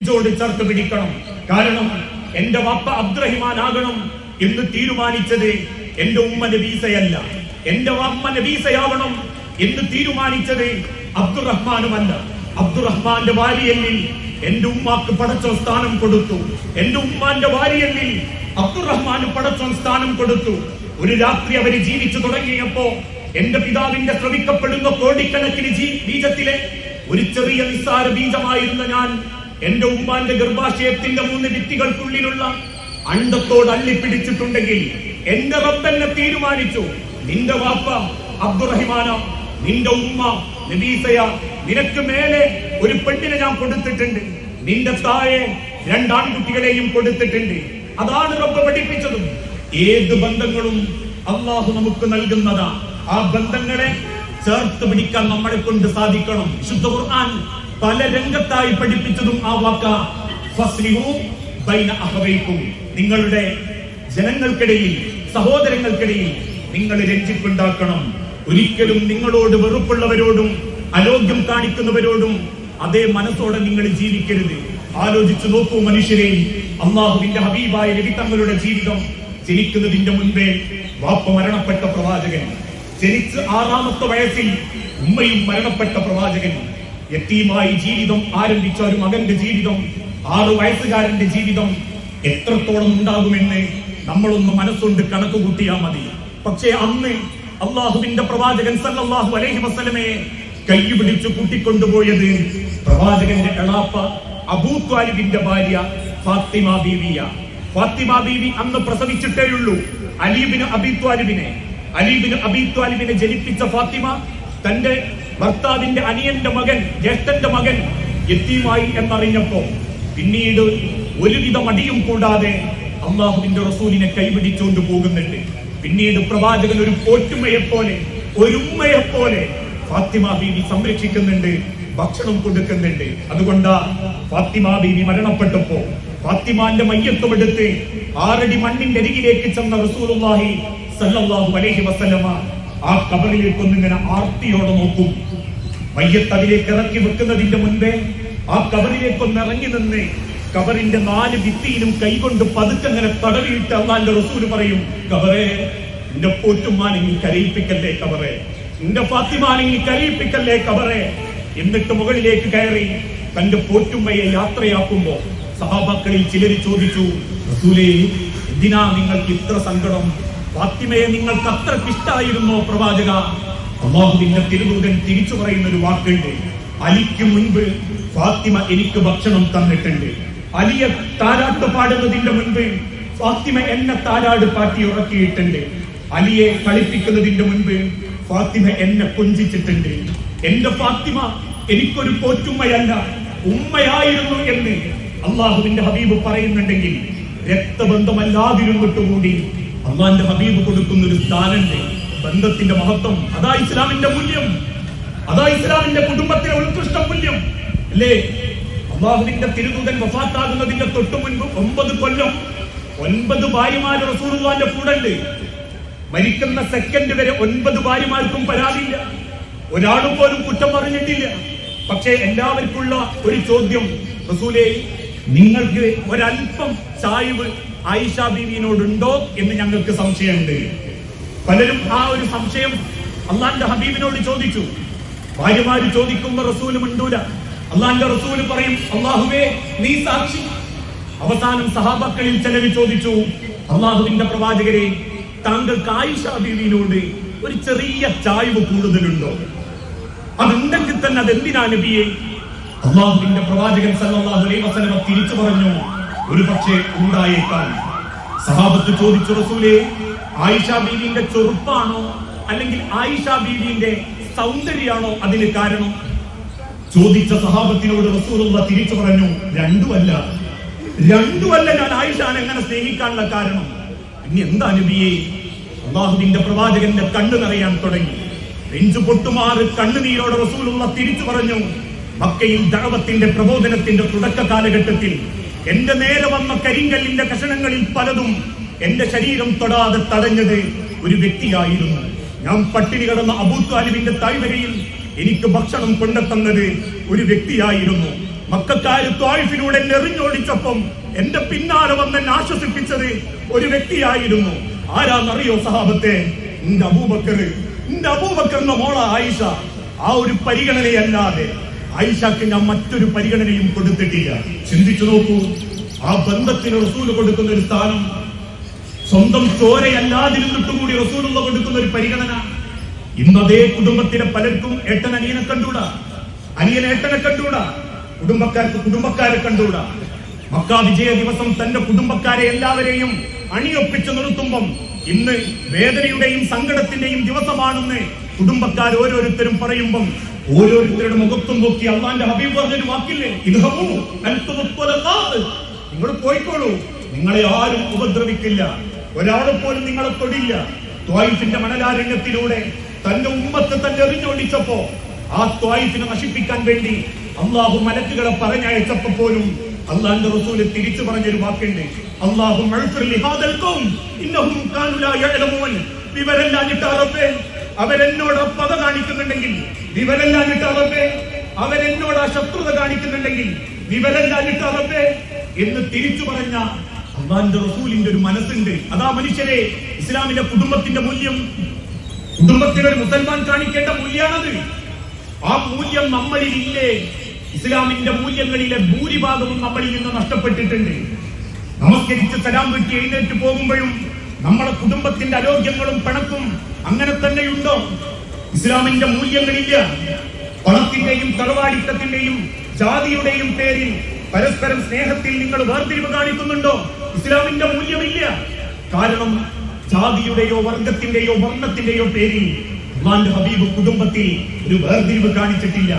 ചേർത്ത് പിടിക്കണം. കാരണം എന്റെ വാപ്പ അബ്ദുറഹിമാൻ ആകണം എന്ന് തീരുമാനിച്ചത് എന്റെ ഉമ്മ നബീസയല്ല. എന്റെ വാപ്പ നബീസയാവണം എന്ന് തീരുമാനിച്ചത് അബ്ദുറഹ്മാനുമല്ല. അബ്ദുറഹ്മാന്റെ വാരിയല്ലിൽ എന്റെ ഉമ്മാക്ക് പടച്ചോൻ സ്ഥാനം കൊടുത്തു. എന്റെ ഉമ്മാന്റെ വാരിയല്ലിൽ അബ്ദുറഹ്മാന് പടച്ചോൻ സ്ഥാനം കൊടുത്തു. ഒരു രാത്രി അവര് ജീവിച്ചു തുടങ്ങിയപ്പോ എന്റെ പിതാവിന്റെ ശ്രമിക്കപ്പെടുന്ന കോടിക്കണക്കിന് ബീജത്തിലെ ഒരു ചെറിയ നിസ്സാര ബീജമായിരുന്ന ഞാൻ എന്റെ ഉമ്മാന്റെ ഗർഭാശയത്തിന്റെ 3 ഭിത്തികൾക്കുള്ളിലുള്ള അണ്ടത്തോട് അള്ളിപ്പിടിച്ചിട്ടുണ്ടെങ്കിൽ എന്റെ റബ്ബെന്നെ തീരുമാനിച്ചു, നിന്റെ വാപ്പ അബ്ദുറഹിമാന, നിന്റെ ഉമ്മ നബീസയ, നിനക്ക് മേലെ ഒരു പെണ്ണിനെ ഞാൻ കൊടുത്തിട്ടുണ്ട്, നിന്റെ താഴെ 2 ആൺകുട്ടികളെയും കൊടുത്തിട്ടുണ്ട്. അതാണ് റബ്ബ് പഠിപ്പിച്ചതും. ഏത് ബന്ധങ്ങളും അള്ളാഹു നമുക്ക് നൽകുന്നതാ. ആ ബന്ധങ്ങളെ ചേർത്ത് പിടിക്കാൻ നമ്മളെ കൊണ്ട് സാധിക്കണം. വിശുദ്ധ ഖുർആൻ പല രംഗത്തായി പഠിപ്പിച്ചതും ആ വാക്ക ഫസ്ലിഹു ബൈന അഖവൈക്കും. നിങ്ങളുടെ ജനങ്ങൾക്കിടയിൽ, സഹോദരങ്ങൾക്കിടയിൽ നിങ്ങൾ രഞ്ജിപ്പുണ്ടാക്കണം. ഒരിക്കലും നിങ്ങളോട് വെറുപ്പുള്ളവരോടും അലോഗ്യം കാണിക്കുന്നവരോടും അതേ മനസ്സോടെ നിങ്ങൾ ജീവിക്കരുത്. ആലോചിച്ചു നോക്കൂ മനുഷ്യരെ, അള്ളാഹുവിന്റെ ഹബീബായ നബി തങ്ങളുടെ ജീവിതം ജനിക്കുന്നതിന്റെ മുൻപേ വാപ്പ മരണപ്പെട്ട പ്രവാചകൻ, ജനിച്ച് 6ാമത്തെ വയസ്സിൽ ഉമ്മയും മരണപ്പെട്ട പ്രവാചകൻ, യതീമായി ജീവിതം ആരംഭിച്ച ഒരു മകന്റെ ജീവിതം, 6 വയസ്സുകാരന്റെ ജീവിതം എത്രത്തോളം ഉണ്ടാകുമെന്ന് നമ്മളൊന്ന് മനസ്സുകൊണ്ട് കണക്ക് കൂട്ടിയാൽ മതി. പക്ഷേ അന്ന് അള്ളാഹുവിന്റെ പ്രവാചകൻ സല്ലല്ലാഹു അലൈഹി വസല്ലമയെ കൈപിടിച്ചു കൂട്ടിക്കൊണ്ടുപോയത് പ്രവാചകന്റെ എളാപ്പ അബൂ ത്വാലിബിന്റെ ഭാര്യ ഫാത്തിമ ബീവിയ. ഫാത്തിമ ബീവി അന്ന് പ്രസവിച്ചിട്ടേയുള്ളൂ അലീബിന് അബീ ത്വാലിബിനെ ജനിപ്പിച്ച ഫാത്തിമ തന്റെ ഭർത്താവിന്റെ അനിയന്റെ മകൻ, ജ്യേഷ്ഠന്റെ മകൻ യതീമായി എന്നറിഞ്ഞപ്പോ പിന്നീട് ഒരുവിധ മടിയും കൂടാതെ അള്ളാഹുവിന്റെ റസൂലിനെ കൈപിടിച്ചുകൊണ്ട് പോകുന്നുണ്ട്. പിന്നീട് പ്രവാചകൻ ഒരു പോറ്റുമ്മയെ പോലെ, ഒരു ഉമ്മയെ പോലെ ഫാത്തിമ ബീവി സംരക്ഷിക്കുന്നുണ്ട്, ഭക്ഷണം കൊടുക്കുന്നുണ്ട്. അതുകൊണ്ടാ ഫാത്തിമ ബീവി മരണപ്പെട്ടപ്പോ ഫാത്തിമാന്റെ മയ്യത്തുമെടുത്ത് 6 അടി മണ്ണിന്റെ അരികിലേക്ക് ചെന്ന റസൂലുള്ളാഹി സല്ലല്ലാഹു അലൈഹി വസല്ലമ ആ കബറിലേക്കൊന്ന് ഇങ്ങനെ ആർത്തിയോടെ നോക്കും. മയ്യത്ത് അതിലേക്ക് ഇറക്കി വെക്കുന്നതിന്റെ മുൻപേ ആ കബറിലേക്കൊന്ന് ഇറങ്ങി നിന്ന് കബറിന്റെ 4 ഭിത്തിയിലും കൈകൊണ്ട് പതുക്കെ ഇങ്ങനെ തടവിയിട്ട് അള്ളാന്റെ റസൂല് പറയും, കബറേ, എന്റെ പോറ്റുമാനെങ്കിൽ കരയിപ്പിക്കല്ലേ കബറേ, എന്റെ ഫാത്തിമാനെങ്കിൽ കരയിപ്പിക്കല്ലേ കബറേ. എന്നിട്ട് മുകളിലേക്ക് കയറി തന്റെ പോറ്റുമ്മയെ യാത്രയാക്കുമ്പോ സഹാബാക്കളിൽ ചിലര് ചോദിച്ചു, റസൂലേ, എന്തിനാ നിങ്ങൾക്ക് ഇത്ര സങ്കടം? ഫാത്തിമയെ നിങ്ങൾക്ക് അത്രയ്ക്ക് ഇഷ്ടായിരുന്നോ പ്രവാചക? അല്ലാഹുവിന്റെ തിരുദൂതൻ തിരിച്ചു പറയുന്ന ഒരു വാക്കുണ്ട്, അലിക്ക് മുൻപ് ഫാത്തിമ എനിക്ക് ഭക്ഷണം തന്നിട്ടുണ്ട്. അലിയെ താരാട്ട് പാടുന്നതിന്റെ മുൻപ് ഫാത്തിമ എന്നെ താരാട് പാട്ടി ഉറക്കിയിട്ടുണ്ട്. അലിയെ കളിപ്പിക്കുന്നതിന്റെ മുൻപ് ഫാത്തിമ എന്നെ കൊഞ്ചിച്ചിട്ടുണ്ട്. എന്റെ ഫാത്തിമ എനിക്കൊരു പോറ്റുമ്മയല്ല, ഉമ്മയായിരുന്നു എന്ന് അള്ളാഹുവിന്റെ ഹബീബ് പറയുന്നുണ്ടെങ്കിൽ രക്തബന്ധമല്ലാതിരുന്നിട്ടുകൂടി അള്ളാന്റെ ഹബീബ് കൊടുക്കുന്ന ഒരു സ്ഥാനന്റെ ബന്ധത്തിന്റെ മഹത്വം, അതാ ഇസ്ലാമിന്റെ മൂല്യം, അതാ ഇസ്ലാമിന്റെ കുടുംബത്തിലെ ഉത്കൃഷ്ട മൂല്യം അല്ലേ? അള്ളാഹുവിന്റെ തിരുദൂതൻ വഫാത്താകുന്നതിന്റെ തൊട്ടു മുൻപ് 9 കൊല്ലം 9 ഭാര്യമാര് റസൂലുള്ളാഹിന്റെ കൂടെ. മരിക്കുന്ന സെക്കൻഡ് വരെ 9 ഭാര്യമാർക്കും പരാതിയില്ല, ഒരാളും പോലും കുറ്റം പറഞ്ഞിട്ടില്ല. പക്ഷേ എല്ലാവർക്കുള്ള ഒരു ചോദ്യം, റസൂലേ, നിങ്ങൾക്ക് ഒരല്പം ചായ്വ് ആയിഷ ബീവിയോടുണ്ടോ എന്ന് ഞങ്ങൾക്ക് സംശയമുണ്ട്. പലരും ആ ഒരു സംശയം അള്ളാന്റെ ഹബീബിനോട് ചോദിച്ചു. ഭാര്യമാര് ചോദിക്കുമ്പോ റസൂല് മിണ്ടൂല. അള്ളാന്റെ റസൂല് പറയും, അള്ളാഹുവേ, നീ സാക്ഷി. അവസാനം സഹാബാക്കളിൽ ചിലര് ചോദിച്ചു, അള്ളാഹുവിന്റെ പ്രവാചകരെ, താങ്കൾക്ക് ആയിഷ ബീവിയോട് ഒരു ചെറിയ ചായ്വ് കൂടുതലുണ്ടോ? അതുണ്ടെങ്കിൽ തന്നെ അതെന്തിനാ നബിയെ? അള്ളാഹുവിന്റെ പ്രവാചകൻ സല്ലല്ലാഹു അലൈഹി വസല്ലം തിരിച്ചു പറഞ്ഞു, ഒരു പക്ഷേ ഉണ്ടായേക്കാം. സഹാബത്ത് ചോദിച്ചു, റസൂലേ, ആയിഷ ബീവിന്റെ ചെറുപ്പാണോ അല്ലെങ്കിൽ ആയിഷ ബീവിന്റെ സൗന്ദര്യാണോ അതിന് കാരണം? ചോദിച്ച സഹാബത്തിനോട് റസൂലുള്ളാഹി തിരിച്ചു പറഞ്ഞു, രണ്ടുമല്ല ഞാൻ ആയിഷാനെ എങ്ങനെ സ്നേഹിക്കാനുള്ള കാരണം. ഇനി എന്താ നബിയെ? അള്ളാഹുവിന്റെ പ്രവാചകന്റെ കണ്ണു നിറയാൻ തുടങ്ങി. നെഞ്ചു പൊട്ടുമാറ് കണ്ണുനീരോടെ റസൂലുള്ളാഹി തിരിച്ചു പറഞ്ഞു, മക്കയിൽ ദഅവത്തിന്റെ പ്രബോധനത്തിന്റെ തുടക്ക കാലഘട്ടത്തിൽ എന്റെ നേരെ വന്ന കരിങ്കല്ലിന്റെ കഷണങ്ങളിൽ പലതും എന്റെ ശരീരം തൊടാതെ തടഞ്ഞത് ഒരു വ്യക്തിയായിരുന്നു. ഞാൻ പട്ടിണി കിടന്ന അബൂ ത്വാലിബിന്റെ താഴ്വരയിൽ എനിക്ക് ഭക്ഷണം കൊണ്ടെത്തുന്നത് ഒരു വ്യക്തിയായിരുന്നു. മക്കക്കാര് ത്വായിഫിലൂടെ എറിഞ്ഞോടിച്ചപ്പം എന്റെ പിന്നാലെ വന്ന് എന്നെ ആശ്വസിപ്പിച്ചത് ഒരു വ്യക്തിയായിരുന്നു. ആരാന്നറിയോ സഹാബത്തെ? എന്റെ അബൂബക്കറിന്റെ മോള ആയിഷ. ആ ഒരു പരിഗണനയല്ലാതെ ആയിഷക്ക് ഞാൻ മറ്റൊരു പരിഗണനയും കൊടുത്തിട്ടില്ല. ചിന്തിച്ചു നോക്കൂ, ആ ബന്ധത്തിന് റസൂൽ കൊടുക്കുന്ന ഒരു സ്ഥാനം, സ്വന്തം ചോരയല്ലാതിരുന്നിട്ടും കൂടി റസൂലുള്ള കൊടുക്കുന്ന ഒരു പരിഗണന. ഇന്നതേ കുടുംബത്തിലെ പലർക്കും ഏട്ടൻ അനിയനെ കണ്ടൂടാ, അനിയൻ ഏട്ടനെ കണ്ടൂടാ, കുടുംബക്കാർക്ക് കുടുംബക്കാരെ കണ്ടൂടാ. മക്ക വിജയ ദിവസം തന്റെ കുടുംബക്കാരെ എല്ലാവരെയും അണിയൊപ്പിച്ച് നിർത്തുമ്പം ഇന്ന് വേദനയുടെയും സങ്കടത്തിന്റെയും ദിവസമാണെന്ന് കുടുംബക്കാർ ഓരോരുത്തരും പറയുമ്പം ഓരോരുത്തരുടെ മുഖത്തും നോക്കി അള്ളാന്റെ ഹബീബ് പറഞ്ഞൊരു വാക്കില്ലേ, നിങ്ങൾ പോയിക്കോളൂ, നിങ്ങളെ ആരും ഉപദ്രവിക്കില്ല, ഒരാളെ പോലും നിങ്ങളെ തൊടില്ല. ത്വായിഫിന്റെ മണലാരണ്യത്തിലൂടെ തന്റെ ഉമ്മത്ത് തന്നെ എറിഞ്ഞോടിച്ചപ്പോ ആ ത്വായിഫിനെ നശിപ്പിക്കാൻ വേണ്ടി അള്ളാഹു മലക്കുകളെ പറഞ്ഞയച്ചപ്പോ പോലും അള്ളാന്റെ റസൂല് തിരിച്ചു പറഞ്ഞൊരു വാക്കുണ്ട്, അവരെന്നോട് പക കാണിക്കുന്നുണ്ടെങ്കിൽ, വിവരല്ലാഞ്ഞിട്ടേ അവരെന്നോട് ശത്രുത കാണിക്കുന്നുണ്ടെങ്കിൽ വിവരല്ലാഞ്ഞിട്ടേ എന്ന് തിരിച്ചു പറഞ്ഞ അള്ളാന്റെ റസൂലിന്റെ ഒരു മനസ്സുണ്ട്. അതാ മനുഷ്യരെ ഇസ്ലാമിന്റെ കുടുംബത്തിന്റെ മൂല്യം, കുടുംബത്തിലെ ഒരു മുസൽമാൻ കാണിക്കേണ്ട മൂല്യാണത്. ആ മൂല്യം നമ്മളിൽ ഇല്ലേ? ഇസ്ലാമിന്റെ മൂല്യങ്ങളിലെ ഭൂരിഭാഗവും നമ്മളിൽ നിന്ന് നഷ്ടപ്പെട്ടിട്ടുണ്ട്. നമസ്കരിച്ച് സലാം വീട്ടി എഴുന്നേറ്റ് പോകുമ്പോഴും നമ്മുടെ കുടുംബത്തിന്റെ ആരോഗ്യങ്ങളും പണക്കും അങ്ങനെ തന്നെയുണ്ടോ? ഇസ്ലാമിന്റെ മൂല്യങ്ങളില്ല. പണത്തിന്റെയും തറവാടിത്തത്തിന്റെയും ജാതിയുടെയും പേരിൽ പരസ്പരം സ്നേഹത്തിൽ നിങ്ങൾ വേർതിരിവ് കാണിക്കുന്നുണ്ടോ? ഇസ്ലാമിന്റെ മൂല്യമില്ല. കാരണം ജാതിയുടെയോ വർഗത്തിന്റെയോ വർണ്ണത്തിന്റെയോ പേരിൽ അല്ലാഹുവിന്റെ ഹബീബ് കുടുംബത്തിൽ ഒരു വേർതിരിവ് കാണിച്ചിട്ടില്ല.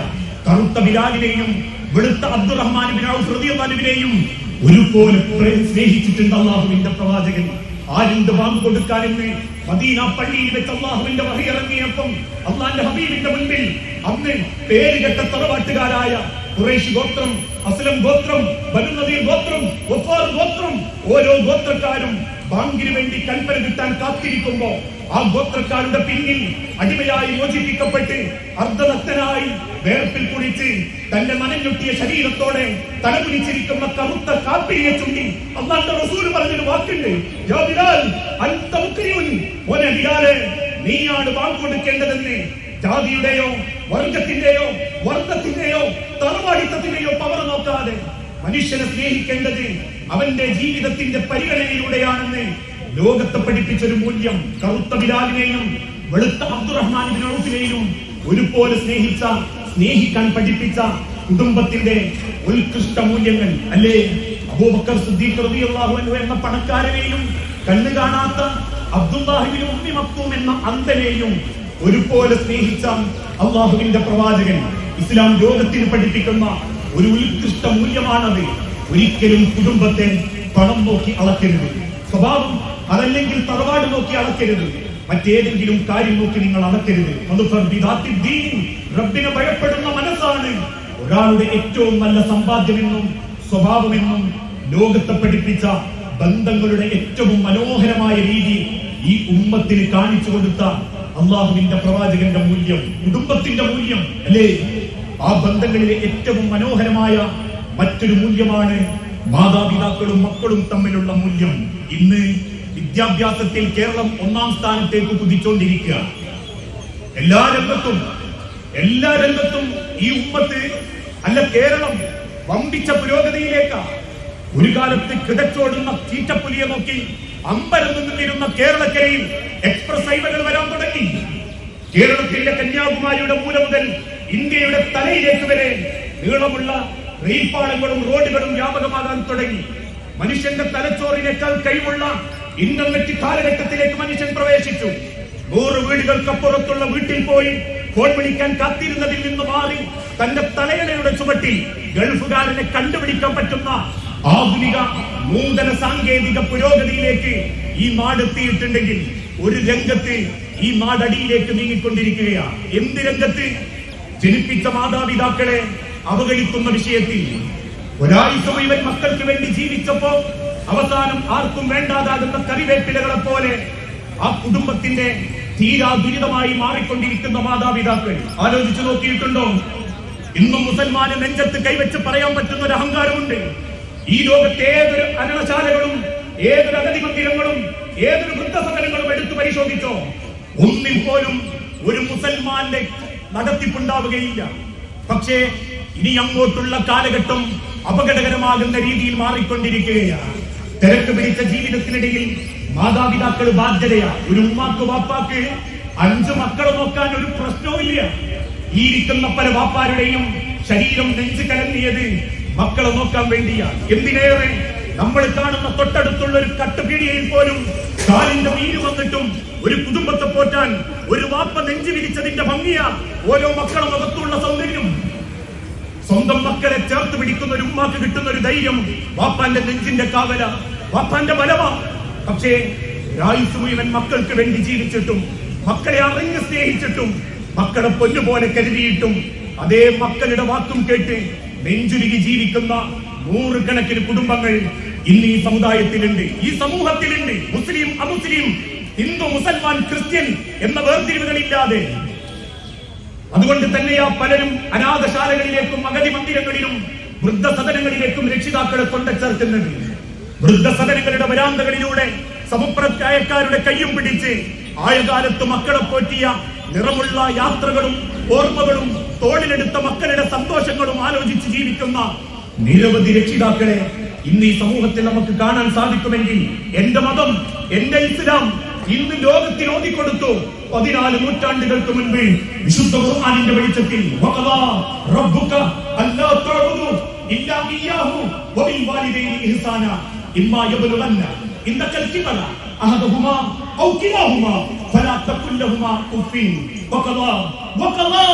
കറുത്ത ബിലാലിനെയും വെളുത്ത അബ്ദുറഹ്മാൻ ബിൻ ഔഫ് റളിയല്ലാഹു അൻഹുവിനെയും ഒരുപോലെ സ്നേഹിച്ചിട്ടുണ്ട് അല്ലാഹുവിന്റെ പ്രവാചകൻ. ആരുണ്ട് ബാങ്ക് കൊടുക്കാനെന്ന് മദീന പള്ളിയിൽ വെച്ച് അല്ലാഹുവിന്റെ വഹി ഇറങ്ങിയപ്പം അല്ലാഹുവിന്റെ ഹബീബിന്റെ മുൻപിൽ അന്ന് പേരുകെട്ട തറവാട്ടുകാരായ ഖുറൈശ് ഗോത്രം, അസ്ലം ഗോത്രം, ബനു നദീർ ഗോത്രം, വഫാർ ഗോത്രം, ഓരോ ഗോത്രക്കാരും ബാങ്കിന് വേണ്ടി കൽപ്പന കിട്ടാൻ കാത്തിരിക്കുമ്പോ ആ ഗോത്രക്കാരുടെ പിന്നിൽ അടിമയായി മോചിപ്പിക്കപ്പെട്ട് അർദ്ധനഗ്നനായി വേർപ്പിൽ കുളിച്ച് തന്റെ മനഞ്ഞൊട്ടിയ ശരീരത്തോടെ തലകുനിച്ചിരിക്കുന്ന കറുത്ത കാപ്പിരിയെ ചുണ്ടി അല്ലാഹുവിന്റെ റസൂൽ പറഞ്ഞൊരു വാക്കുണ്ട്, യാ ബിലാൽ അൻത മുക്രിമുൻ, ഓനെ ബിലാലെ നീയാണ് ബാങ്ക് കൊടുക്കേണ്ടതെന്ന്. ജാതിയുടെയോ വർഗത്തിന്റെയോ വർണ്ണത്തിന്റെയോ തറവാടിത്തത്തിന്റെയോ പവർ നോക്കാതെ മനുഷ്യനെ സ്നേഹിക്കേണ്ടത് അവന്റെ ജീവിതത്തിന്റെ പരിഗണനയിലൂടെയാണെന്ന് ലോകത്തെ പഠിപ്പിച്ചൊരു മൂല്യം. കറുത്ത ബിലാലിനെയും വെളുത്ത അബ്ദുറഹ്മാൻ ബിൻ ഔഫിനെയും ഒരുപോലെ സ്നേഹിക്കാൻ പഠിപ്പിച്ച കുടുംബത്തിന്റെ ഉത്കൃഷ്ട മൂല്യങ്ങൾ അല്ലേ? അബൂബക്കർ സിദ്ദീഖ് റളിയല്ലാഹു അൻഹു എന്ന പണക്കാരനെയും കണ്ണു കാണാത്ത അബ്ദുല്ലാഹി ഇബ്നു ഉമ്മി മക്തൂം എന്ന അന്ധനെയും ഒരുപോലെ സ്നേഹിച്ച അല്ലാഹുവിന്റെ പ്രവാചകൻ. ഇസ്ലാം ലോകത്തിന് പഠിപ്പിക്കുന്ന ഒരു ഉത്കൃഷ്ട മൂല്യമാണത്. ഒരിക്കലും കുടുംബത്തെ പണം നോക്കി അളക്കരുത്, സ്വഭാവം അതല്ലെങ്കിൽ തറവാട് നോക്കി അളക്കരുത്, മറ്റേതെങ്കിലും കാര്യം നോക്കി നിങ്ങൾ അളക്കരുത്. റബ്ബിനെ ഭയപ്പെടുന്ന മനസ്സാണ് ഒരാളുടെ ഏറ്റവും നല്ല സമ്പാദ്യമെന്നും സ്വഭാവമെന്നും ലോകത്തെ പഠിപ്പിച്ച ബന്ധങ്ങളുടെ ഏറ്റവും മനോഹരമായ രീതി ഈ ഉമ്മത്തിന് കാണിച്ചു കൊടുത്ത അള്ളാഹുവിന്റെ പ്രവാചകന്റെ മൂല്യം, കുടുംബത്തിന്റെ മൂല്യം അല്ലേ? ആ ബന്ധങ്ങളിലെ ഏറ്റവും മനോഹരമായ മറ്റൊരു മൂല്യമാണ് മാതാപിതാക്കളും മക്കളും തമ്മിലുള്ള മൂല്യം. ഇന്ന് വിദ്യാഭ്യാസത്തിൽ കേരളം 1-ാം സ്ഥാനത്തേക്ക് കുതിച്ചുകൊണ്ടിരിക്കുക. എല്ലാ രംഗത്തും ഈ ഉമ്മത്ത് അല്ല കേരളം വമ്പിച്ച പുരോഗതിയിലേക്കാണ്. ഒരു കാലത്ത് കിടച്ചോടുന്ന ചീറ്റപ്പുലിയെ നോക്കി അമ്പരന്ന് നിന്നിരുന്ന കേരളക്കരയിൽ എക്സ്പ്രസ് ഹൈവേകൾ വരാൻ തുടങ്ങി. കേരളത്തിലെ കന്യാകുമാരിയുടെ മൂല മുതൽ ഇന്ത്യയുടെ തലയിലേക്ക് വരെ നീളമുള്ള റെയിൽപാളങ്ങളും റോഡുകളും വ്യാപകമാകാൻ തുടങ്ങി. മനുഷ്യന്റെ തലച്ചോറിനേക്കാൾ കഴിവുള്ള ഇന്റർനെറ്റ് കാലഘട്ടത്തിലേക്ക് മനുഷ്യൻ പ്രവേശിച്ചു. 100 വീടുകൾക്കപ്പുറത്തുള്ള വീട്ടിൽ പോയി ഫോൺ വിളിക്കാൻ കാത്തിരുന്നതിൽ നിന്ന് മാറി തന്റെ തലയണയുടെ ചുവട്ടിൽ ഗൾഫുകാരനെ കണ്ടുപിടിക്കാൻ പറ്റുന്ന ആധുനിക നൂതന സാങ്കേതിക പുരോഗതിയിലേക്ക് ഈ നാട് എത്തിയിട്ടുണ്ടെങ്കിൽ ഒരു രംഗത്ത് ഈ നാടടിയിലേക്ക് നീങ്ങിക്കൊണ്ടിരിക്കുകയാണ്. എന്ത് രംഗത്ത്? ജനിപ്പിച്ച മാതാപിതാക്കളെ അവഗണിക്കുന്ന വിഷയത്തിൽ. ഒരാഴ്ച മുഴുവൻ മക്കൾക്ക് വേണ്ടി ജീവിച്ചപ്പോ അവസാനം ആർക്കും വേണ്ടാതാകുന്ന കറിവേപ്പിലകളെ പോലെ ആ കുടുംബത്തിന്റെ തീരാ ദുരിതമായി മാറിക്കൊണ്ടിരിക്കുന്ന മാതാപിതാക്കൾ ആലോചിച്ചു നോക്കിയിട്ടുണ്ടോ? ഇന്നും മുസൽമാന് നെഞ്ചത്ത് കൈവച്ച് പറയാൻ പറ്റുന്ന ഒരു അഹങ്കാരമുണ്ട്. ഈ ലോകത്തെ ഏതൊരു അനളശാലകളും ഏതൊരു അഗതി മന്ദിരങ്ങളും ഏതൊരു വൃദ്ധസദനങ്ങളും എടുത്തു പരിശോധിച്ചോ, ഒന്നിൽ പോലും ഒരു മുസൽമാന്റെ നടത്തിപ്പുണ്ടാവുകയില്ല. പക്ഷേ ഇനി അങ്ങോട്ടുള്ള കാലഘട്ടം അപകടകരമാകുന്ന രീതിയിൽ മാറിക്കൊണ്ടിരിക്കുകയാണ്. തിരക്ക് പിടിച്ച ജീവിതത്തിനിടയിൽ മാതാപിതാക്കൾ ബാധ്യതയാ. ഒരു ഉമ്മാക്ക് വാപ്പാക്ക് 5 മക്കളെ നോക്കാൻ ഒരു പ്രശ്നവുമില്ല. ഈ ഇരിക്കുന്ന പല വാപ്പാരുടെയും ശരീരം നെഞ്ചു കലങ്ങിയത് മക്കളെ നോക്കാൻ വേണ്ടിയാണ്. എന്തിനേറെ നമ്മൾ കാണുന്ന തൊട്ടടുത്തുള്ള ഒരു കട്ടുപീടികയിൽ പോലും കാലിന്റെ നീര് വന്നിട്ടും ഒരു കുടുംബത്തെ പോറ്റാൻ ഒരു വാപ്പ നെഞ്ചു വിരിച്ചതിന്റെ ഭംഗിയാ ഓരോ മക്കളെ മുഖത്തുള്ള സൗന്ദര്യം. സ്വന്തം മക്കളെ ചേർത്ത് പിടിക്കുന്ന ഒരു ഉമ്മാക്ക് കിട്ടുന്ന ഒരു ധൈര്യം വാപ്പാന്റെ നെഞ്ചിന്റെ കാവല, വാപ്പാന്റെ ബലമാ. പക്ഷേ രായുസ് മുഴുവൻ മക്കൾക്ക് വേണ്ടി ജീവിച്ചിട്ടും മക്കളെ അറിഞ്ഞ് സ്നേഹിച്ചിട്ടും മക്കളെ പൊന്നുപോലെ കരുതിയിട്ടും അതേ മക്കളുടെ വാക്കും കേട്ട് നെഞ്ചുരുകി ജീവിക്കുന്ന 100 കണക്കിന് കുടുംബങ്ങൾ ഇന്ന് ഈ സമുദായത്തിലുണ്ട്, ഈ സമൂഹത്തിലുണ്ട്. മുസ്ലിം അമുസ്ലിം, ഹിന്ദു മുസൽമാൻ ക്രിസ്ത്യൻ എന്ന വേർതിരിവുകളില്ലാതെ. അതുകൊണ്ട് തന്നെയാ പലരും അനാഥശാലകളിലേക്കും അഗതി മന്ദിരങ്ങളിലും വൃദ്ധസദനങ്ങളിലേക്കും രക്ഷിതാക്കളെ കൊണ്ടുചേർക്കുന്നത്. വൃദ്ധസദനങ്ങളുടെ വരാന്തകളിലൂടെ സമപ്രായക്കാരുടെ കയ്യും പിടിച്ച് ആയകാലത്ത് മക്കളെ പോറ്റിയ നിറമുള്ള യാത്രകളും ഓർമ്മകളും തോളിലെടുത്ത മക്കളുടെ സന്തോഷങ്ങളും ആലോചിച്ച് ജീവിക്കുന്ന നിരവധി രക്ഷിതാക്കളെ ഇന്ന് ഈ സമൂഹത്തിൽ നമുക്ക് കാണാൻ സാധിക്കുമെങ്കിൽ എന്റെ മതം, എന്റെ ഇസ്ലാം ഇന്ന് ലോകത്തിൽ ഓതിക്കൊടുത്തു. 14 നൂറ്റാണ്ടുകൾക്ക് മുൻപ് വിശുദ്ധ ഖുർആനിന്റെ വെളിച്ചത്തിൽ വഖദാ റബ്ബുക അല്ലാ തഅബുദു ഇല്ലാ ഇയ്യാഹു വബിൽ വാലിദൈനി ഇഹ്സാന ഇമ്മാ യബ്ലുഗന്ന ഇന്നകൽ കിബറ അഹദഹുമാ ഔ കിലാഹുമാ ഫലാ തഖുൽ ലഹുമാ ഉഫിൻ വഖദാ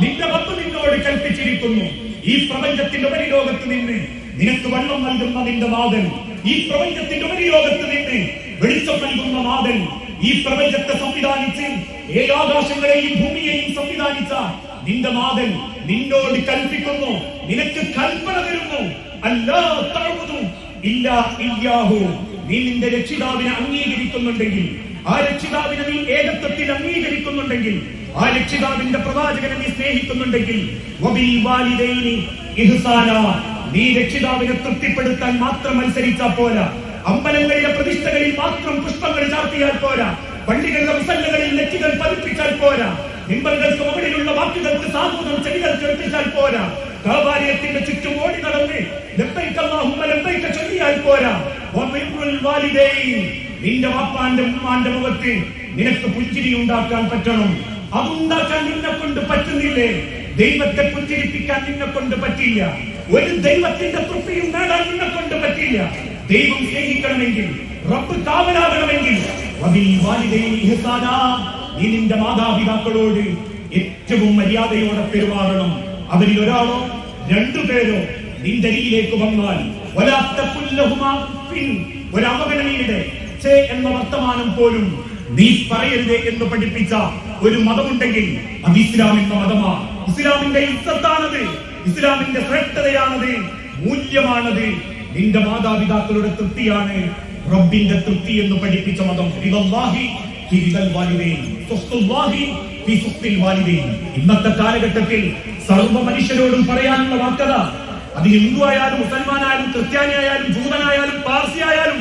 നിന്റെ റബ്ബ് നിന്നോട് കൽപ്പിച്ചിരിക്കുന്നു, ഈ പ്രപഞ്ചത്തിന്റെ ഉപരിലോകത്ത് നിന്ന് നിനക്ക് വെള്ളം നൽകുന്ന നിന്റെ നാഥൻ, ഈ പ്രപഞ്ചത്തിന്റെ ഉപരിലോകത്ത് നിന്ന് വെളിച്ചം നൽകുന്ന നാഥൻ, ഈ പ്രപഞ്ചത്തെ സംവിധാനിച്ച് ഏകാകാശങ്ങളെയും ഭൂമിയെയും സംവിധാനിച്ച നിന്റെ നാഥൻ നിന്നോട് കൽപ്പിക്കുന്നു, നിനക്ക് കൽപ്പന തരുന്നു, അല്ലാ തഅബുദു ഇല്ലാ ഇയ്യാഹു. നീ നിന്റെ രക്ഷിതാവിനെ അംഗീകരിക്കുന്നുണ്ടെങ്കിൽ, ആ രക്ഷിതാവിനെ നീ ഏകത്വത്തിൽ അംഗീകരിക്കുന്നുണ്ടെങ്കിൽ, ആ രക്ഷിതാവിന്റെ പ്രവാചകനെ നീ സ്നേഹിക്കുന്നുണ്ടെങ്കിൽ, വബിൽ വാലിദൈനി ഇഹ്സാന, നീ രക്ഷിതാവിനെ തൃപ്തിപ്പെടുത്താൻ മാത്രം മത്സരിച്ചാൽ പോരാ, അമ്പലങ്ങളിലെ പ്രതിഷ്ഠകളിൽ മാത്രം പുഷ്പങ്ങൾ ചാർത്തിയാൽ പോരാ, പള്ളികളുടെ മുസല്ലകളിൽ നെറ്റികൾ പതിപ്പിച്ചാൽ പോരാ, മിമ്പറുകൾക്ക് മുകളിലുള്ള വാക്കുകൾക്ക് സാധുതം ചെടികൾ ചേർപ്പിച്ചാൽ പോരാ, കാബാലയത്തിന്റെ ചുറ്റും ഓടി നടന്ന് ലബ്ബൈക അല്ലാഹുമ്മ ലബ്ബൈക ചൊല്ലിയാൽ പോരാ. വബിൽ വാലിദൈൻ, നിന്റെ വാപ്പാന്റെ ഉമ്മാന്റെ മുഖത്ത് നിനക്ക് പുഞ്ചിരി ഉണ്ടാക്കാൻ പറ്റണം. അതുണ്ടാക്കാൻ നിന്നെ കൊണ്ട് പറ്റുന്നില്ലേ? ദൈവത്തെ പുഞ്ചിരിപ്പിക്കാൻ നിന്നെ കൊണ്ട് പറ്റില്ല. ഒരു ദൈവത്തിന്റെ തൃപ്തിയും നേടാൻ നിന്നെ കൊണ്ട് പറ്റില്ല. ദൈവം സ്നേഹിക്കണമെങ്കിൽ, റബ്ബ് കാവലാകണമെങ്കിൽ വബിൽ വാലിദൈനി ഇഹ്സാന, നീ നിന്റെ മാതാപിതാക്കളോട് ഏറ്റവും മര്യാദയോടെ പെരുമാറണം. അവരിൽ ഒരാളോ 2 പേരോ നിന്റെ അരികിലേക്ക് വന്നാൽ വലാ തഖുൽ ലഹുമാ ഉഫിൻ, ഒരു അവഗണനയുടെ എന്ന വർത്തമാനം പോലും നീ പറയരുത് എന്ന് പഠിപ്പിച്ച ഒരു മതമുണ്ടെങ്കിൽ അത് ഇസ്ലാം എന്ന മതമാണ്. ഇസ്ലാമിന്റെ ഇസ്സത്താണത്, ഇസ്ലാമിന്റെ ശ്രേഷ്ഠതയാണത്, മൂല്യമാണത്. നിന്റെ മാതാപിതാക്കളുടെ തൃപ്തിയാണ് റബ്ബിന്റെ തൃപ്തി എന്ന് പഠിപ്പിച്ച മതം. ഇന്നത്തെ കാലഘട്ടത്തിൽ സർവ്വ മനുഷ്യരോടും പറയാനുള്ള വാക്കത, അത് ഹിന്ദു ആയാലും മുസൽമാനായാലും ക്രിസ്ത്യാനി ആയാലും ജൂതനായാലും പാർസി ആയാലും,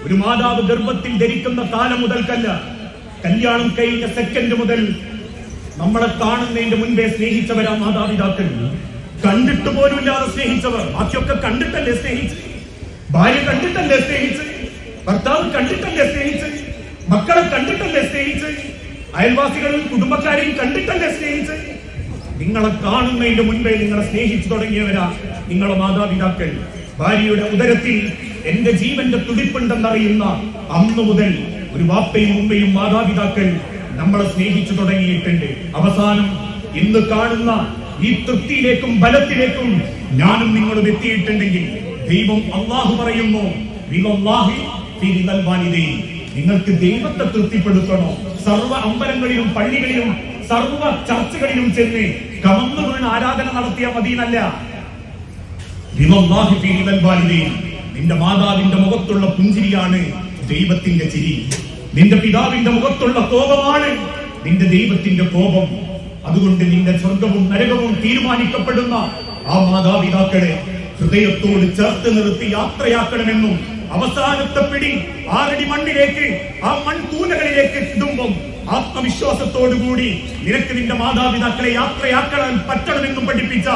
ഒരു മാതാവ് ഗർഭത്തിൽ ധരിക്കുന്ന കാലം മുതൽക്കല്ല, കല്യാണം കഴിഞ്ഞ സെക്കൻഡ് മുതൽ നമ്മളെ കാണുന്നതിന്റെ മുൻപേ സ്നേഹിച്ചവരാ മാതാപിതാക്കൾ. കണ്ടിട്ട് പോലും ഇല്ലാതെ സ്നേഹിച്ചവർ. ബാക്കിയൊക്കെ കണ്ടിട്ടല്ലേ സ്നേഹിച്ച്, ഭാര്യ കണ്ടിട്ടല്ലേ സ്നേഹിച്ച്, ഭർത്താവ് കണ്ടിട്ടല്ലേ സ്നേഹിച്ച്, മക്കളെ കണ്ടിട്ടല്ലേ സ്നേഹിച്ച്, അയൽവാസികളും കുടുംബക്കാരെയും കണ്ടിട്ടല്ലേ സ്നേഹിച്ച്. നിങ്ങളെ കാണുന്നതിന്റെ മുൻപേ നിങ്ങളെ സ്നേഹിച്ചു തുടങ്ങിയവരാ നിങ്ങളെ മാതാപിതാക്കൾ. ഭാര്യയുടെ ഉദരത്തിൽ എന്റെ ജീവന്റെ തുടിപ്പുണ്ടെന്നറിയുന്ന അന്നു മുതൽ ഒരു വാപ്പയും ഉമ്മയും മാതാപിതാക്കൾ നമ്മളെ സ്നേഹിച്ചു തുടങ്ങിയിട്ടുണ്ട്. അവസാനം ഇന്ന് കാണുന്ന ഈ തൃപ്തിയിലേക്കും ബലത്തിലേക്കും ഞാനും നിങ്ങളും എത്തിയിട്ടുണ്ടെങ്കിൽ ദൈവം അള്ളാഹു പറയുന്നു, നിങ്ങൾക്ക് ദൈവത്തെ തൃപ്തിപ്പെടുത്തണോ? സർവ്വ അമ്പലങ്ങളിലും പള്ളികളിലും സർവ്വ ചർച്ചകളിലും ചെന്ന് കമന്നു വീണ് ആരാധന നടത്തിയ മദീനല്ല. നിന്റെ മാതാവിന്റെ മുഖത്തുള്ള പുഞ്ചിരിയാണ് ദൈവത്തിന്റെ ചിരി. നിന്റെ പിതാവിന്റെ മുഖത്തുള്ള കോപമാണ് നിന്റെ ദൈവത്തിന്റെ കോപം. അതുകൊണ്ട് നിന്റെ സ്വർഗവും നരകവും തീരുമാനിക്കപ്പെടുന്ന ആ മാതാപിതാക്കളെ ഹൃദയത്തോട് ചേർത്ത് നിർത്തി യാത്രയാക്കണമെന്നും അവസാനത്തെ പിടി 6 അടി മണ്ണിലേക്ക്, ആ മൺകൂനകളിലേക്ക് ഇടുമ്പം ആത്മവിശ്വാസത്തോടുകൂടി നിനക്ക് നിന്റെ മാതാപിതാക്കളെ യാത്രയാക്കാൻ പറ്റണമെന്നും പഠിപ്പിച്ച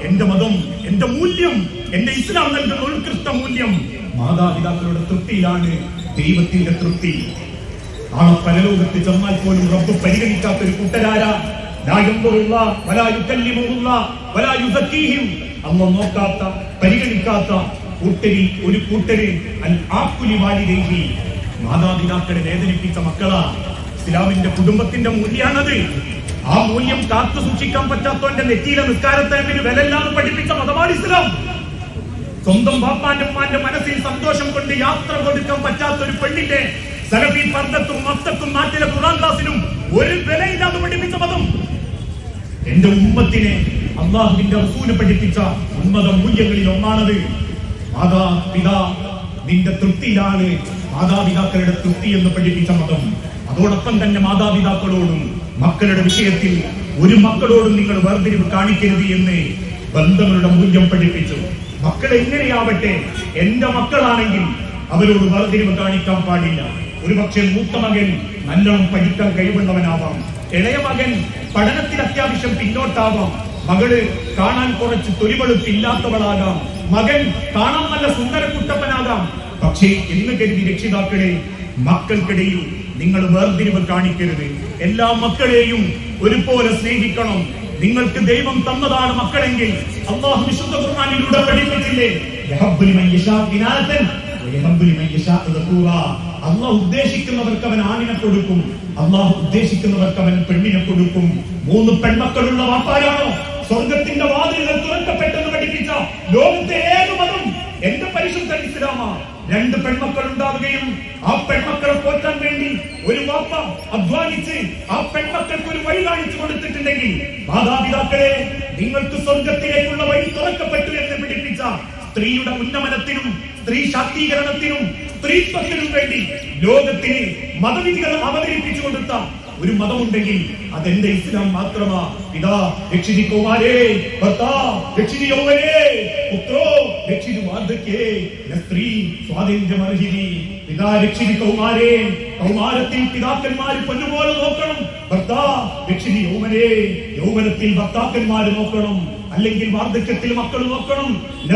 എന്റെ മതം, എന്റെ മൂല്യം, എന്റെ ഇസ്ലാം നൽകുന്ന ഉത്കൃഷ്ട മൂല്യം മാതാപിതാക്കളുടെ തൃപ്തിയിലാണ് ദൈവത്തിന്റെ തൃപ്തി. നാളെ പരലോകത്ത് ചെന്നാൽ പോലും റബ്ബ് പരിഗണിക്കാത്ത ഒരു കൂട്ടരാരാ? അമ്മ നോക്കാത്ത, പരിഗണിക്കാത്ത കൂട്ടരിൽ ഒരു കൂട്ടര് മാതാപിതാക്കളെ വേദനിപ്പിച്ച മക്കളാ. ഇസ്ലാമിന്റെ കുടുംബത്തിന്റെ മൂല്യാണത്. ആ മൂല്യം കാത്തു സൂക്ഷിക്കാൻ പറ്റാത്തവന്റെ നെറ്റിയിലെ നിസ്കാരത്തെ വിലല്ലാന്ന് പഠിപ്പിച്ച മതമാണ് ഇസ്ലാം. സ്വന്തം ബാപ്പാന്റെ ഉമ്മാന്റെ മനസ്സിൽ സന്തോഷം കൊണ്ട് യാത്ര കൊടുക്കാൻ പറ്റാത്ത ഒരു പെണ്ണിന്റെ സലഫി പർദ്ദത്തും മസ്തത്തും നാട്ടിലെ ഖുർആൻ ക്ലാസിനും ഒരു വിലയില്ലാതെ പഠിപ്പിച്ച മതം. എന്റെ ഉമ്മത്തിനെ അല്ലാഹുവിന്റെ റസൂൽ പഠിപ്പിച്ച ഉന്നത മൂല്യങ്ങളിൽ ഒന്നാണത്. മാതാപിതാ നിന്റെ തൃപ്തിയിലാണ് മാതാപിതാക്കളുടെ തൃപ്തി എന്ന് പഠിപ്പിച്ച മതം. അതോടൊപ്പം തന്നെ മാതാപിതാക്കളോടും മക്കളുടെ വിഷയത്തിൽ ഒരു മക്കളോടും നിങ്ങൾ വേർതിരിവ് കാണിക്കരുത് എന്ന് ബന്ധങ്ങളുടെ മൂല്യം പഠിപ്പിച്ചു. മക്കൾ എങ്ങനെയാവട്ടെ, എന്റെ മക്കളാണെങ്കിൽ അവരോട് വേർതിരിവ് കാണിക്കാൻ പാടില്ല. ഒരുപക്ഷെ മൂത്ത മകൻ നല്ലോണം പഠിക്കാൻ കഴിവുള്ളവനാവാം, ഇളയ മകൻ പഠനത്തിൽ അത്യാവശ്യം പിന്നോട്ടാവാം, മകള് കാണാൻ കുറച്ച് തൊലിവെളുപ്പില്ലാത്തവളാകാം, മകൻ കാണാൻ നല്ല സുന്ദരക്കുട്ടപ്പനാകാം. പക്ഷേ എന്ന് കരുതി രക്ഷിതാക്കളെ മക്കൾക്കിടയിൽ നിങ്ങൾ വേർതിരിവ് കാണിക്കരുത്. എല്ലാ മക്കളെയും ഒരുപോലെ സ്നേഹിക്കണം. നിങ്ങൾക്ക് ദൈവം തന്നതാണ് മക്കളെങ്കിൽ അല്ലാഹു വിശുദ്ധ ഖുർആനിലൂടെ പഠിപ്പിച്ചില്ലേ, അല്ലാഹു ഉദ്ദേശിക്കുന്നവർക്ക് അവൻ ആണിനെ കൊടുക്കും, അല്ലാഹു ഉദ്ദേശിക്കുന്നവർക്ക് അവൻ പെണ്ണിനെ കൊടുക്കും. 3 പെൺമക്കളുള്ള വാപ്പാരാണോ സ്വർഗത്തിന്റെ വാതിലുകൾ തുറക്കപ്പെട്ടെന്ന് പഠിപ്പിച്ച ലോകത്തെ ഏത് മതം? എന്റെ പരിശുദ്ധ ഇസ്ലാമാ. 2 പെൺമക്കൾ ഉണ്ടാവുകയും ആ പെൺമക്കളെ പോറ്റാൻ വേണ്ടി ഒരു വാപ്പ അധ്വാനിച്ച് ആ പെൺമക്കൾക്ക് ഒരു വഴി കാണിച്ചു കൊടുത്തിട്ടുണ്ടെങ്കിൽ മാതാപിതാക്കളെ നിങ്ങൾക്ക് സ്വർഗത്തിലേക്കുള്ള വഴി തുറക്കപ്പെട്ടു എന്ന് പഠിപ്പിച്ച സ്ത്രീയുടെ ഉന്നമനത്തിനും സ്ത്രീ ശാക്തീകരണത്തിനും സ്ത്രീത്വത്തിനും വേണ്ടി ലോകത്തിന് മതവിധികൾ അവതരിപ്പിച്ചു കൊടുത്ത ഒരു മതമുണ്ടെങ്കിൽ അതെന്റെ ഇസ്ലാം മാത്രമാ. പിതാ രക്ഷിതി കൗമാരേ, ഭർത്താ രക്ഷിതി യൗവനേ, പുത്രോ രക്ഷിതി വാർദ്ധക്യേ, സ്ത്രീ സ്വാതന്ത്ര്യമർഹിതി. പിതാ രക്ഷിതി കൗമാരേ, കൗമാരത്തിൽ പിതാക്കന്മാര് പൊന്നുപോലെ നോക്കണം. ഭർത്താ രക്ഷിതി യൗവനേ, യൗവനത്തിൽ ഭർത്താക്കന്മാര് നോക്കണം, അല്ലെങ്കിൽ വാർദ്ധക്യത്തിൽ മക്കൾ നോക്കണം.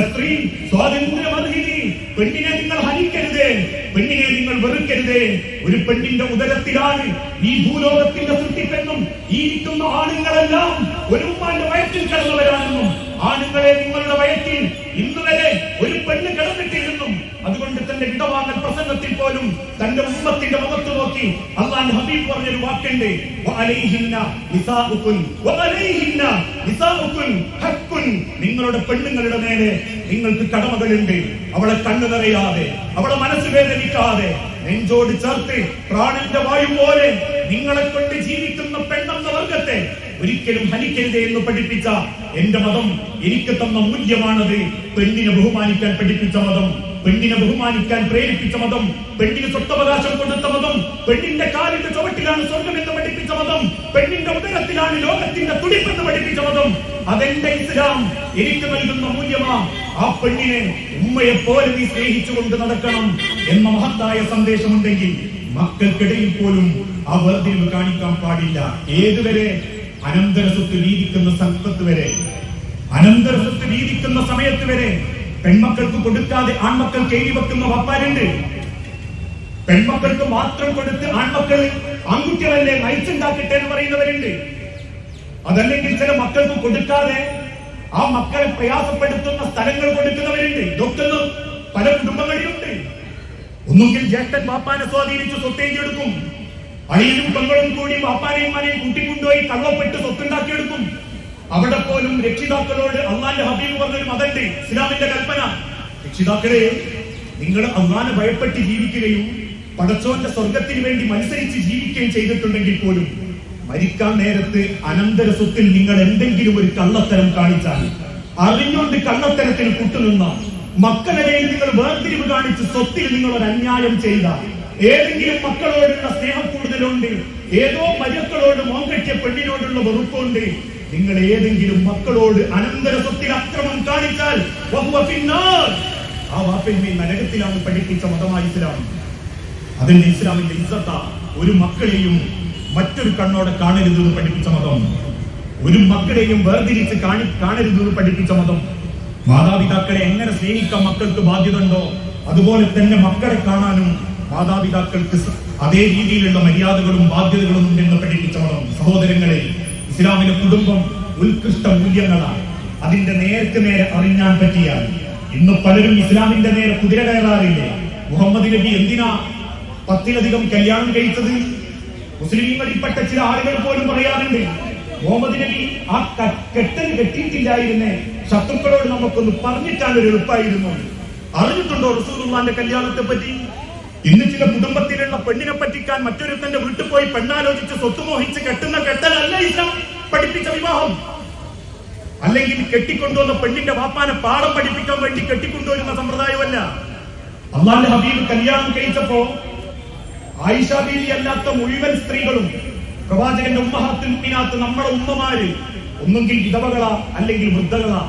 സ്ത്രീ സ്വാതന്ത്ര്യമർഹിതി. പെണ്ണിനെ നിങ്ങൾ ഹനിക്കരുത്, പെണ്ണിനെ നിങ്ങൾ വെറുക്കരുത്. ഒരു പെണ്ണിന്റെ ഉദരത്തിലാണ് ഈ ഭൂലോകത്തിന്റെ സൃഷ്ടിപ്പെന്നും ഈ ഇരിക്കുന്ന ആണുങ്ങളെല്ലാം ഒരു ഉമ്മാന്റെ വയറ്റിൽ കിടന്നവരാണെന്നും ആണുങ്ങളെ നിങ്ങളുടെ വയറ്റിൽ ഇന്നുവരെ ഒരു പെണ്ണ് കിടന്നിട്ടില്ലെന്നും അതുകൊണ്ട് തന്റെ വിടവാങ്ങൽ പ്രസംഗത്തിൽ പോലും തന്റെ ഉമ്മത്തിന്റെ മുഖത്ത് നോക്കി അല്ലാഹുവിന്റെ ഹബീബ് പറഞ്ഞൊരു വാക്കുണ്ട്, വഅലൈഹിന്ന നിസാഉകുൻ വഅലൈഹിന്ന നിസാഉകുൻ ഹഖ്കുൻ. നിങ്ങളുടെ പെണ്ണുങ്ങളുടെ മേലെ നിങ്ങൾക്ക് കടമകളുണ്ട്. അവളെ കണ്ണു നിറയാതെ, അവളെ മനസ്സ് വേദനിക്കാതെ, നെഞ്ചോട് ചേർത്ത് പ്രാണന്റെ വായു പോലെ നിങ്ങളെ കൊണ്ട് ജീവിക്കുന്ന പെണ്ണെന്ന വർഗത്തെ ഒരിക്കലും ഹനിക്കരുത് എന്ന് പഠിപ്പിച്ച എന്റെ മതം എനിക്ക് തന്ന മൂല്യമാണത്. പെണ്ണിനെ ബഹുമാനിക്കാൻ പഠിപ്പിച്ച മതം, പെണ്ണിനെ ബഹുമാനിക്കാൻ പ്രേരിപ്പിച്ച മതം, പെണ്ണിന് സ്വത്തവകാശം കൊടുത്ത മതം, പെണ്ണിന്റെ കാലിന്റെ ചുവട്ടിലാണ് സ്വർഗം എന്ന് പഠിപ്പിച്ച മതം, പെണ്ണിന്റെ ഉദരത്തിലാണ് ലോകത്തിന്റെ തുടിപ്പെന്ന് പഠിപ്പിച്ച മതം. അതെന്റെ ഇസ്ലാം എനിക്ക് നൽകുന്ന മൂല്യമാ. ആ പെണ്ണിനെ ഉമ്മയെ പോലെ നീ സ്നേഹിച്ചുകൊണ്ട് നടക്കണം എന്ന മഹത്തായ സന്ദേശമുണ്ടെങ്കിൽ മക്കൾക്കിടയിൽ പോലും ആ വേർതിരിവ് കാണിക്കാൻ പാടില്ല. ഏതുവരെ? അനന്തര സ്വത്ത് വീതിക്കുന്ന സമ്പത്ത് വരെ, അനന്തര സ്വത്ത് വീതിക്കുന്ന സമയത്ത് വരെ പെൺമക്കൾക്ക് കൊടുക്കാതെ ആൺമക്കൾക്ക് എഴുതി വെക്കുന്ന വാപ്പാരുണ്ട്. പെൺമക്കൾക്ക് മാത്രം കൊടുത്ത് ആൺമക്കൾ ആൺകുട്ടികളല്ലേ നയിച്ചുണ്ടാക്കട്ടെ എന്ന് പറയുന്നവരുണ്ട്. അതല്ലെങ്കിൽ ചില മക്കൾക്ക് കൊടുക്കാതെ ആ മക്കളെ പ്രയാസപ്പെടുത്തുന്ന സ്ഥലങ്ങൾ കൊടുക്കുന്നവരുണ്ട്. ഇതൊക്കെ പല കുടുംബങ്ങളിലുണ്ട്. ഒന്നുകിൽ ജ്യേഷ്ഠൻ ബാപ്പാനെ സ്വാധീനിച്ച് സ്വത്തേക്കെടുക്കും, അളിയനും പെങ്ങളും കൂടി ബാപ്പാനെയും മനെയും കൂട്ടിക്കൊണ്ടുപോയി കള്ളപ്പെട്ട് സ്വത്തുണ്ടാക്കിയെടുക്കും. അവിടെ പോലും രക്ഷിതാക്കളോട് അള്ളാന്റെ ഹബീബ് പറഞ്ഞൊരു മതമുണ്ട്, ഇസ്ലാമിന്റെ കൽപ്പന. രക്ഷിതാക്കളെ, നിങ്ങൾ അള്ളാനെ ഭയപ്പെട്ട് ജീവിക്കുകയും പടച്ചോന്റെ സ്വർഗത്തിന് വേണ്ടി മത്സരിച്ച് ജീവിക്കുകയും ചെയ്തിട്ടുണ്ടെങ്കിൽ പോലും മരിക്കാൻ നേരത്ത് അനന്തര സ്വത്തിൽ നിങ്ങൾ എന്തെങ്കിലും ഒരു കള്ളത്തരം കാണിച്ചാൽ, അറിഞ്ഞുകൊണ്ട് കള്ളത്തരത്തിന് കൂട്ടുനിന്ന മക്കളുടെ നിങ്ങൾ വേർതിരിവ് കാണിച്ച് സ്വത്തിൽ നിങ്ങൾ ഒരു അന്യായം ചെയ്ത ഏതെങ്കിലും മക്കളോടുള്ള സ്നേഹം കൂടുതലുണ്ട്, ഏതോ മരുക്കളോട് മോങ്കറ്റിയ പെണ്ണിനോടുള്ള വെറുപ്പുണ്ട്, നിങ്ങൾ ഏതെങ്കിലും മക്കളോട് അനന്തര സ്വത്തിൽ അക്രമം കാണിച്ചാൽ ആ വാപ്പന്മേൽ നരകത്തിലാണ് പഠിപ്പിച്ച മതമായി ഇസ്ലാം. അതിന്റെ ഇസ്ലാമിന്റെ ഇസ്സത്ത ഒരു മക്കളെയും മറ്റൊരു കണ്ണോടെ കാണരുതെന്ന് പഠിപ്പിച്ച മതം, ഒരു മക്കളെയും വേർതിരിച്ച് കാണരുതെന്ന് പഠിപ്പിച്ച മതം. മാതാപിതാക്കളെ എങ്ങനെ സ്നേഹിക്കാൻ മക്കൾക്ക് ബാധ്യത ഉണ്ടോ അതുപോലെ തന്നെ മക്കളെ കാണാനും മാതാപിതാക്കൾക്ക് അതേ രീതിയിലുള്ള മര്യാദകളും ബാധ്യതകളും ഉണ്ടെന്ന് പഠിപ്പിച്ച മതം. സഹോദരങ്ങളെ, ഇസ്ലാമിലെ കുടുംബം ഉത്കൃഷ്ട മൂല്യങ്ങളാണ്. അതിന്റെ നേർക്ക് നേരെ അറിഞ്ഞാൻ പറ്റിയാൽ ഇന്ന് പലരും ഇസ്ലാമിന്റെ നേരെ കുതിര കയറാറില്ലേ? മുഹമ്മദ് നബി എന്തിനാ 10-ലധികം കല്യാണം കഴിച്ചത്? മുസ്ലിങ്ങളിൽപ്പെട്ട ചില ആളുകൾ പോലും പറയാറുണ്ട്, മുഹമ്മദ് നബി ആ കെട്ടൽ കെട്ടിയിട്ടില്ലായിരുന്നേ, ശത്രുക്കളോട് നമുക്കൊന്ന് പറഞ്ഞിട്ടാണ് ഒരു എളുപ്പമായിരുന്നു. അറിഞ്ഞിട്ടുണ്ടോ റസൂലുള്ളാഹിന്റെ കല്യാണത്തെ പറ്റി? ഇന്ന് ചില കുടുംബത്തിലുള്ള പെണ്ണിനെ പറ്റിക്കാൻ മറ്റൊരുത്തന്റെ വീട്ടിൽ പോയി പെണ്ണാലോചിച്ച് സ്വത്ത് മോഹിച്ച് കെട്ടുന്ന കെട്ടലല്ല ഇസ്ലാം പഠിപ്പിച്ച വിവാഹം. അല്ലെങ്കിൽ കെട്ടിക്കൊണ്ടുവന്ന പെണ്ണിന്റെ വാപ്പാനെ പാഠം പഠിപ്പിക്കാൻ വേണ്ടി കെട്ടിക്കൊണ്ടുവരുന്ന സമ്പ്രദായമല്ല. അല്ലാഹുവിന്റെ ഹബീബ് കല്യാണം കഴിച്ചപ്പോ ആയിഷ ബീവി അല്ലാത്ത മുഴുവൻ സ്ത്രീകളും പ്രവാചകന്റെ ഉമ്മഹാത്തുൽ മുഅ്മിനാത്ത് നമ്മുടെ ഉമ്മമാര് ഒന്നുകിൽ വിധവകളാ അല്ലെങ്കിൽ വൃദ്ധകളാ.